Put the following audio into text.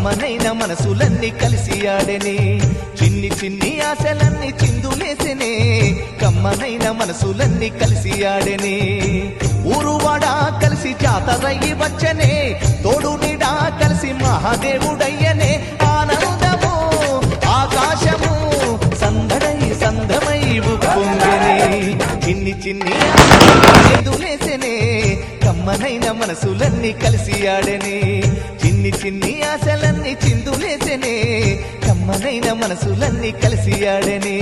కమ్మనైన మనసులన్నీ కలిసి ఆడెనే చిన్ని చిన్ని ఆశలన్నీ చిందులేసెనే కమ్మనైన మనసులన్నీ కలిసి ఆడెనే ఊరువాడా కలిసి జాతరయ్యి వచ్చనే తోడు నీడా కలిసి మహాదేవుడయ్యనే ఆనందము ఆకాశము సందడై సందమై ఉప్పొంగెనే చిన్ని చిన్ని చిందులేసెనే కమ్మనైన మనసులన్నీ కలిసి ఆడెనే చిన్ని చిన్ని ఆశలన్నీ చిందులేసెనే కమ్మనైన మనసులన్నీ కలిసి ఆడెనే